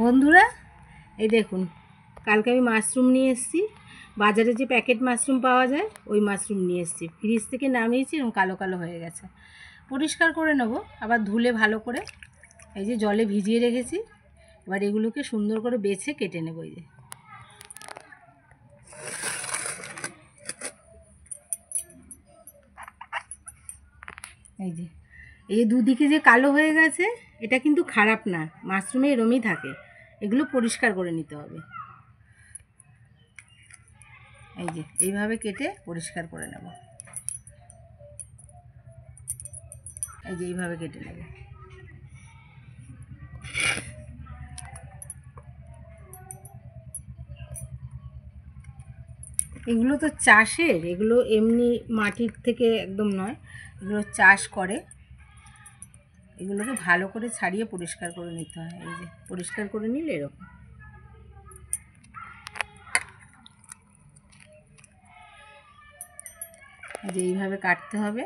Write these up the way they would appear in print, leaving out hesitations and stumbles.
বন্ধুরা এই দেখুন, কালকে আমি মাশরুম নিয়ে এসেছি। বাজারে যে প্যাকেট মাশরুম পাওয়া যায় ওই মাশরুম নিয়ে এসেছি। ফ্রিজ থেকে নামিয়েছি এবং কালো কালো হয়ে গেছে। পরিষ্কার করে নেব, আবার ধুলে ভালো করে। এই যে জলে ভিজিয়ে রেখেছি। এবার এগুলোকে সুন্দর করে বেছে কেটে নেব। এই যে এই দুদিকে যে কালো হয়ে গেছে, এটা কিন্তু খারাপ না, মাশরুমে এরমই থাকে। এগুলো পরিষ্কার করে নিতে হবে। এই যে এইভাবে কেটে পরিষ্কার করে নেব। এই যে এইভাবে কেটে নেব। এগুলো তো চাষের, এগুলো এমনি মাটির থেকে একদম নয়, এগুলো চাষ করে। এগুলোকে ভালো করে ছাড়িয়ে পরিষ্কার করে নিতে হয়। এই যে পরিষ্কার করে নিলে এরকম। এই যে এইভাবে কাটতে হবে।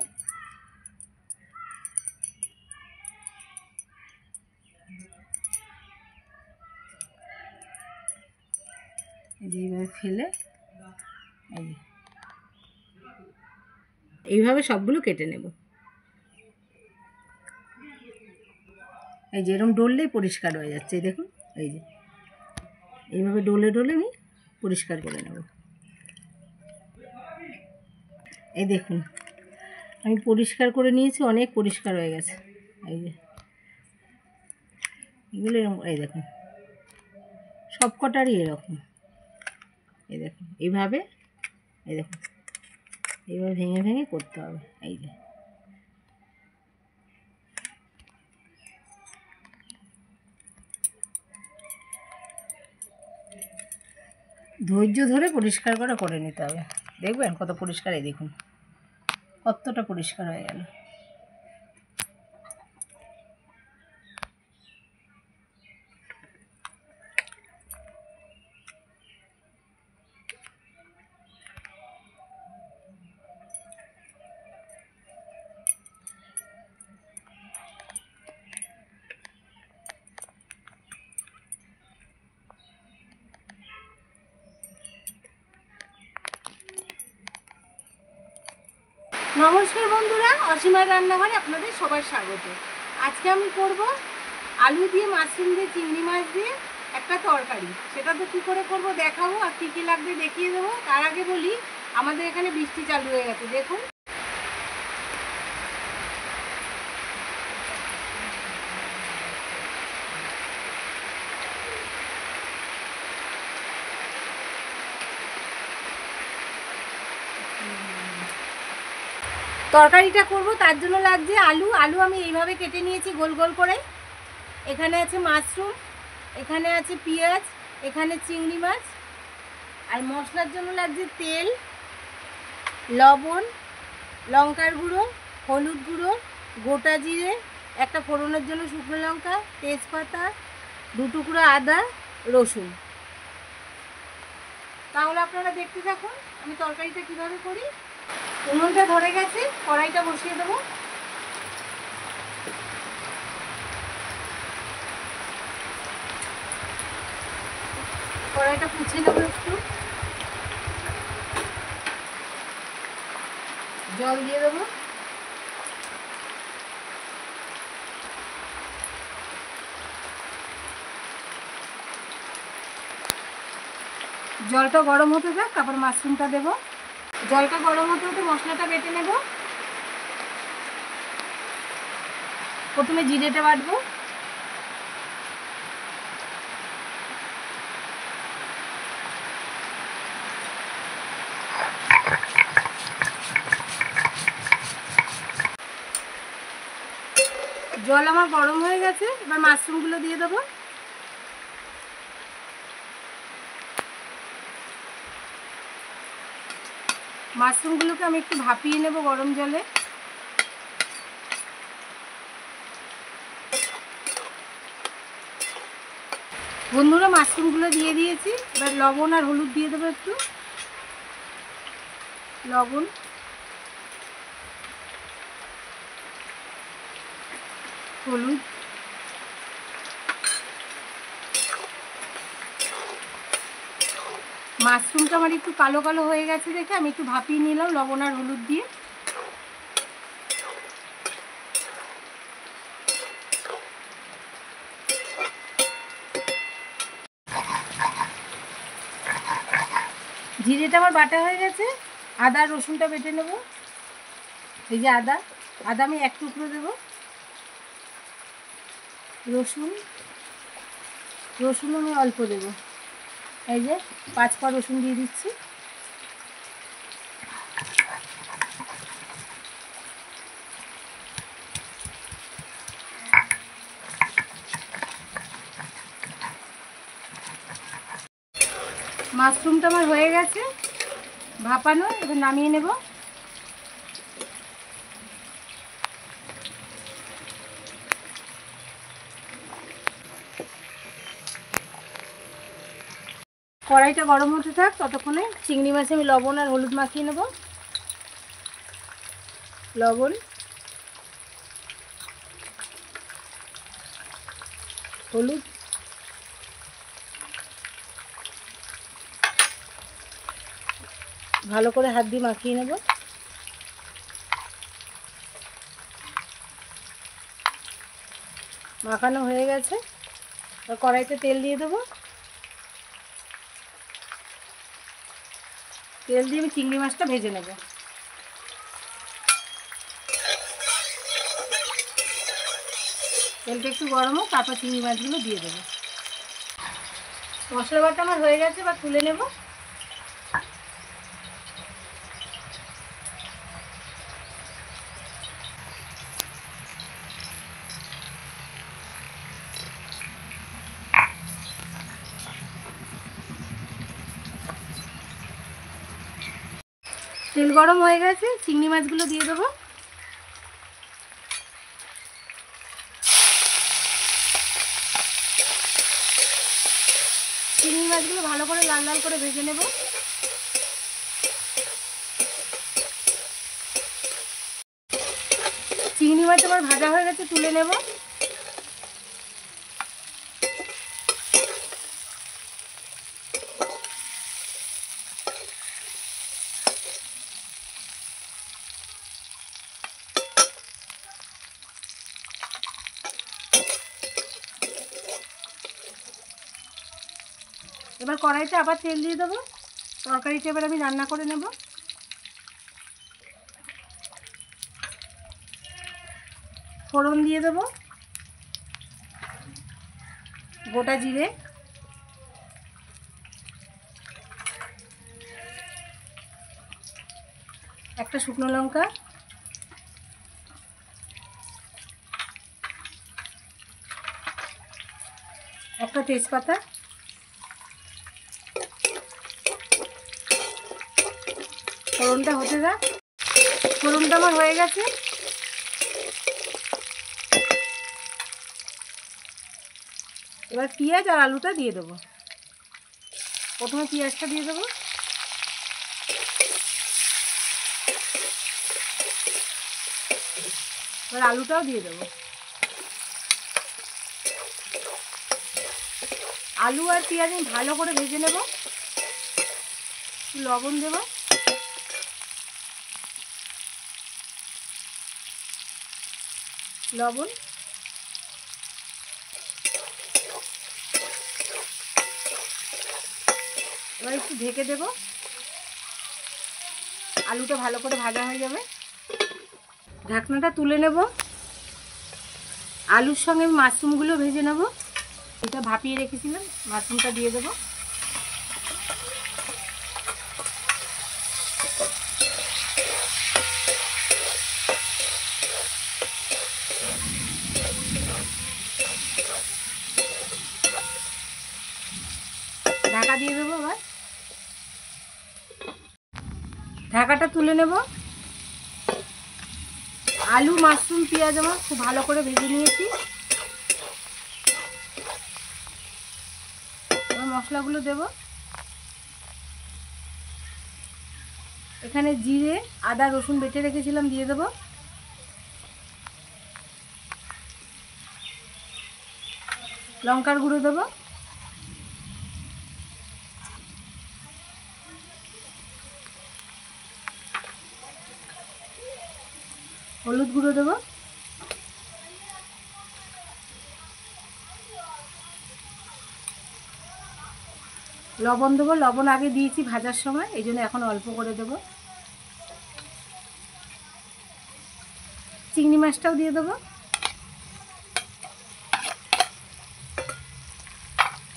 এই যে এইভাবে ফেলে এইভাবে সবগুলো কেটে নেব। এই যে এরকম ডললেই পরিষ্কার হয়ে যাচ্ছে। এই দেখুন, এই যে এইভাবে ডলে ডলে আমি পরিষ্কার করে নেব। এই দেখুন, আমি পরিষ্কার করে নিয়েছি, অনেক পরিষ্কার হয়ে গেছে। এই যে এগুলো এরকম, এই দেখুন সব কটারই এরকম। এই দেখুন এইভাবে, এই দেখুন এইভাবে ভেঙে ভেঙে করতে হবে। এই যে ধৈর্য ধরে পরিষ্কার করে নিতে হবে। দেখবেন কত পরিষ্কার। এই দেখুন কতটা পরিষ্কার হয়ে গেল। নমস্কার বন্ধুরা, অসীমার রান্নাঘরে আপনাদের সবার স্বাগত। আজকে আমি করব আলু দিয়ে, মাশরুম দিয়ে, চিংড়ি মাছ দিয়ে একটা তরকারি। সেটা তো কী করে করব দেখাবো, আর কী কী লাগবে দেখিয়ে দেবো। তার আগে বলি, আমাদের এখানে বৃষ্টি চালু হয়ে গেছে। দেখুন তরকারিটা করব, তার জন্য লাগছে আলু। আলু আমি এইভাবে কেটে নিয়েছি গোল গোল করে। এখানে আছে মাশরুম, এখানে আছে পেঁয়াজ, এখানে চিংড়ি মাছ। আর মশলার জন্য লাগছে তেল, লবণ, লঙ্কার গুঁড়ো, হলুদ গুঁড়ো, গোটা জিরে, একটা ফোড়নের জন্য শুকনো লঙ্কা, তেজপাতা, 2 টুকরো আদা, রসুন। তাহলে আপনারা দেখতে থাকুন আমি তরকারিটা কীভাবে করি। উনুনটা ধরে গেছে, কড়াইটা বসিয়ে দেবো। কড়াইটা পুছে নেবো, একটু জল দিয়ে দেবো। জলটা গরম হতে থাক, তারপর মাশরুমটা দেবো। জলটা গরম হতে হতে মশলাটা বেটে নেব। প্রথমে জিরেটা বাটবো। জল আমার গরম হয়ে গেছে, এবার মাশরুমগুলো দিয়ে দেবো। মাশরুমগুলোকে আমি একটু ভাপিয়ে নেব গরম জলে। বন্ধুরা মাশরুমগুলো দিয়ে দিয়েছি, এবার লবণ আর হলুদ দিয়ে দেবো। একটু লবণ, হলুদ, মাশরুমটা আমার একটু কালো কালো হয়ে গেছে দেখে আমি একটু ভাপিয়ে নিলাম লবণ আর হলুদ দিয়ে। জিরেটা আমার বাটা হয়ে গেছে, আদা রসুনটা বেটে নেব। এই যে আদা আমি এক টুকরো দেবো। রসুন আমি অল্প দেব। এই যে 5 পা রসুন দিয়ে দিচ্ছি। মাশরুমটা আমার হয়ে গেছে ভাপানো, এবার নামিয়ে নেব। কড়াইটা গরম হতে থাক, ততক্ষণে চিংড়ি মাছে আমি লবণ আর হলুদ মাখিয়ে নেব। লবণ, হলুদ, ভালো করে হাত দিয়ে মাখিয়ে নেব। মাখানো হয়ে গেছে, কড়াইতে তেল দিয়ে দেবো। তেল দিয়ে আমি চিংড়ি মাছটা ভেজে নেব। তেলটা একটু গরম হোক, তারপর চিংড়ি মাছগুলো দিয়ে দেবো। মশলা বাটা আমার হয়ে গেছে, বা তুলে নেব। তেল গরম হয়ে গেছে, চিংড়ি মাছগুলো দিয়ে দেবো। চিংড়ি মাছগুলো ভালো করে লাল লাল করে ভেজে নেব। চিংড়ি মাছ আমার ভাজা হয়ে গেছে, তুলে নেব। এবার কড়াইতে আবার তেল দিয়ে দেবো। তরকারিটা এবার আমি রান্না করে নেব। ফোড়ন দিয়ে দেবো, গোটা জিরে, একটা শুকনো লঙ্কা, একটা তেজপাতা, ফোড়নটা হতে দাও। ফোড়নটা আমার হয়ে গেছে, এবার পেঁয়াজ আর আলুটা দিয়ে দেবো। প্রথমে পেঁয়াজটা দিয়ে দেবো, এবার আলুটাও দিয়ে দেবো। আলু আর পেঁয়াজ আমি ভালো করে ভেজে নেব। লবণ দেব, লবণ, এবার একটু ঢেকে দেব। আলুটা ভালো করে ভাজা হয়ে যাবে, ঢাকনাটা তুলে নেব। আলুর সঙ্গে মাশরুমগুলো ভেজে নেব। এটা ভাপিয়ে রেখেছিলাম, মাশরুমটা দিয়ে দেবো। ঢাকা দিয়ে দেবো। আবার ঢাকাটা তুলে নেব। আলু, মাশরুম, পেঁয়াজ আমার খুব ভালো করে ভেজে নিয়েছি। এবার মশলাগুলো দেব। এখানে জিরে, আদা, রসুন বেটে রেখেছিলাম, দিয়ে দেবো। লঙ্কার গুঁড়ো দেবো, হলুদ গুঁড়ো দেবো, লবণ দেবো। লবণ আগে দিয়েছি ভাজার সময়, এই জন্য এখন অল্প করে দেবো। চিংড়ি মাছটাও দিয়ে দেবো।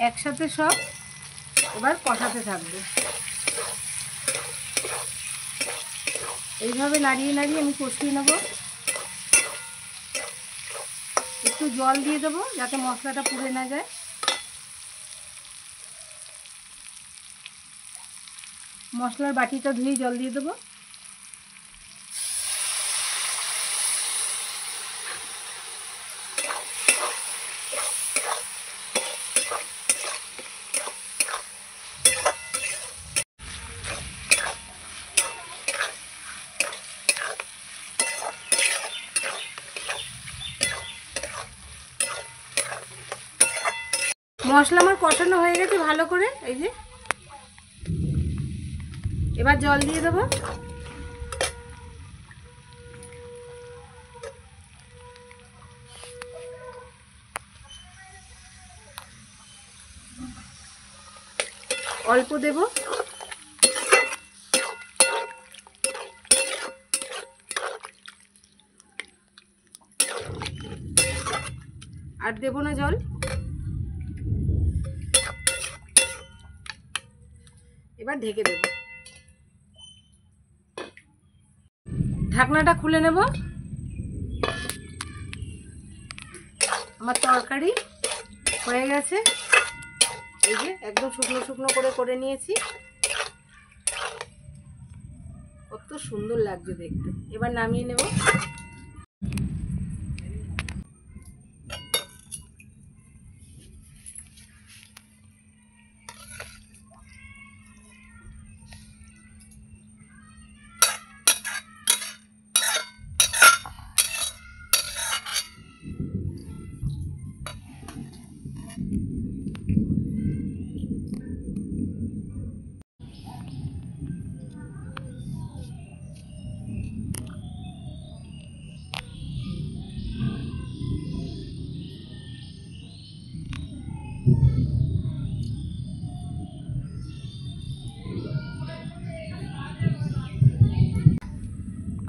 একসাথে সব এবার কষাতে থাকবে। এইভাবে নাড়িয়ে নাড়িয়ে আমি কষিয়ে নেব। একটু জল দিয়ে দেবো যাতে মশলাটা পুড়ে না যায়। মশলার বাটিটা ধুয়ে জল দিয়ে দেবো। মশলা আমার কষানো হয়ে গেছে ভালো করে, এই যে এবার জল দিয়ে দেবো। অল্প দেব, আর দেব না জল। এবার ঢেকে দেব। ঢাকনাটা খুলে নেব। আমার তরকারি হয়ে গেছে, এই যে একদম শুকনো শুকনো করে নিয়েছি। কত সুন্দর লাগছে দেখতে। এবার নামিয়ে নেব।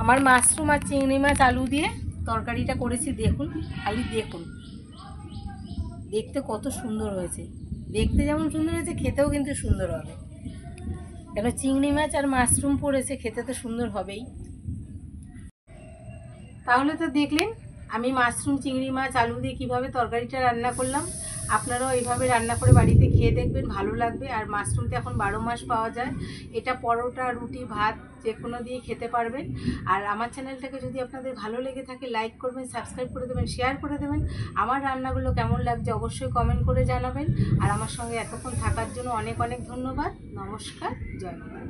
আমার মাশরুম আর চিংড়ি মাছ আলু দিয়ে তরকারিটা করেছি, দেখুন, খালি দেখুন, দেখতে কত সুন্দর হয়েছে। দেখতে যেমন সুন্দর হয়েছে, খেতেও কিন্তু সুন্দর হবে। কেন চিংড়ি মাছ আর মাশরুম পড়েছে, খেতে তো সুন্দর হবেই। তাহলে তো দেখলেন আমি মাশরুম চিংড়ি মাছ আলু দিয়ে কীভাবে তরকারিটা রান্না করলাম। আপনারাও এইভাবে রান্না করে বাড়িতে খেয়ে দেখবেন, ভালো লাগবে। আর মাশরুম তো এখন 12 মাস পাওয়া যায়। এটা পরোটা, রুটি, ভাত যে কোনো দিয়ে খেতে পারবেন। আর আমার চ্যানেলটাকে যদি আপনাদের ভালো লেগে থাকে লাইক করবেন, সাবস্ক্রাইব করে দেবেন, শেয়ার করে দেবেন। আমার রান্নাগুলো কেমন লাগছে অবশ্যই কমেন্ট করে জানাবেন। আর আমার সঙ্গে এতক্ষণ থাকার জন্য অনেক অনেক ধন্যবাদ। নমস্কার, জয় মাতা।